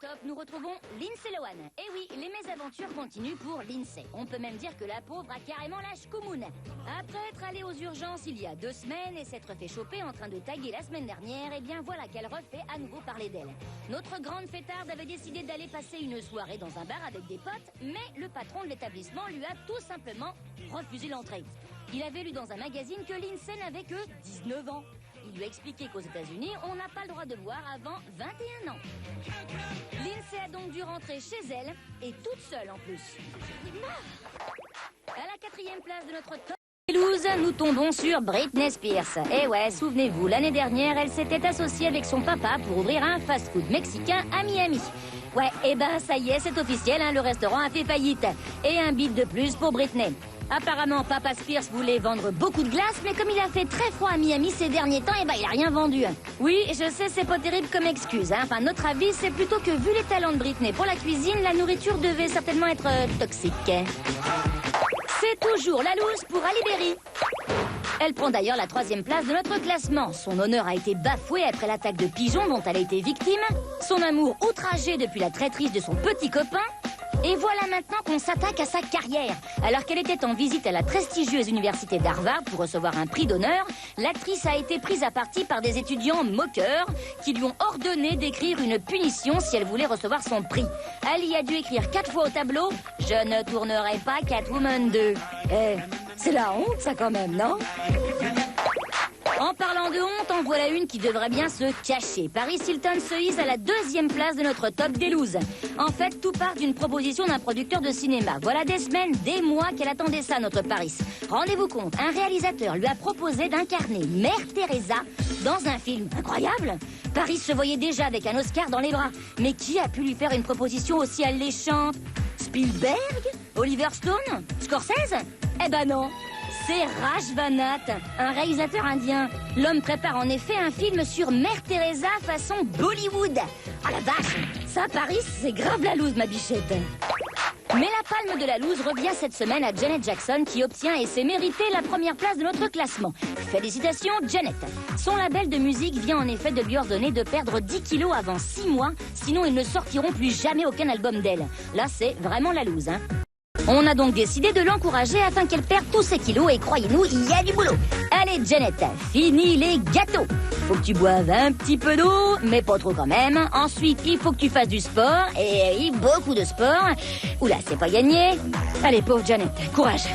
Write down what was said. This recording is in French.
top, nous retrouvons Lindsay Lohan. Et oui, les mésaventures continuent pour Lindsay. On peut même dire que la pauvre a carrément la schkoumoune. Après être allée aux urgences il y a 2 semaines et s'être fait choper en train de taguer la semaine dernière, eh bien voilà qu'elle refait à nouveau parler d'elle. Notre grande fêtarde avait décidé d'aller passer une soirée dans un bar avec des potes, mais le patron de l'établissement lui a tout simplement refusé l'entrée. Il avait lu dans un magazine que Lindsay n'avait que 19 ans. Il lui a expliqué qu'aux États-Unis, on n'a pas le droit de boire avant 21 ans. Lindsay a donc dû rentrer chez elle, et toute seule en plus. À la 4e place de notre top Toulouse, nous tombons sur Britney Spears. Et ouais, souvenez-vous, l'année dernière, elle s'était associée avec son papa pour ouvrir un fast-food mexicain à Miami. Ouais, et ben ça y est, c'est officiel, hein, le restaurant a fait faillite. Et un bid de plus pour Britney. Apparemment, Papa Spears voulait vendre beaucoup de glace, mais comme il a fait très froid à Miami ces derniers temps, eh ben, il a rien vendu. Oui, je sais, c'est pas terrible comme excuse, hein. Enfin, notre avis, c'est plutôt que vu les talents de Britney pour la cuisine, la nourriture devait certainement être toxique. C'est toujours la loose pour Halle Berry. Elle prend d'ailleurs la 3e place de notre classement. Son honneur a été bafoué après l'attaque de pigeons dont elle a été victime. Son amour outragé depuis la traîtrise de son petit copain. Et voilà maintenant qu'on s'attaque à sa carrière. Alors qu'elle était en visite à la prestigieuse université d'Harvard pour recevoir un prix d'honneur, l'actrice a été prise à partie par des étudiants moqueurs qui lui ont ordonné d'écrire une punition si elle voulait recevoir son prix. Elle y a dû écrire 4 fois au tableau « Je ne tournerai pas Catwoman 2 ». C'est la honte ça quand même, non ? En parlant de honte, en voilà une qui devrait bien se cacher. Paris Hilton se hisse à la 2e place de notre top des looses. En fait, tout part d'une proposition d'un producteur de cinéma. Voilà des semaines, des mois qu'elle attendait ça, notre Paris. Rendez-vous compte, un réalisateur lui a proposé d'incarner Mère Teresa dans un film incroyable. Paris se voyait déjà avec un Oscar dans les bras. Mais qui a pu lui faire une proposition aussi alléchante ? Spielberg ? Oliver Stone ? Scorsese ? Eh ben non. C'est Raj Vanat, un réalisateur indien. L'homme prépare en effet un film sur Mère Teresa façon Bollywood. Ah la vache, ça Paris, c'est grave la loose ma bichette. Mais la palme de la loose revient cette semaine à Janet Jackson qui obtient et s'est mérité la 1re place de notre classement. Félicitations Janet. Son label de musique vient en effet de lui ordonner de perdre 10 kilos avant 6 mois, sinon ils ne sortiront plus jamais aucun album d'elle. Là c'est vraiment la loose, hein. On a donc décidé de l'encourager afin qu'elle perde tous ses kilos et croyez-nous, il y a du boulot. Allez Janet, fini les gâteaux. Faut que tu boives un petit peu d'eau, mais pas trop quand même. Ensuite, il faut que tu fasses du sport, et beaucoup de sport. Oula, c'est pas gagné. Allez, pauvre Janet, courage.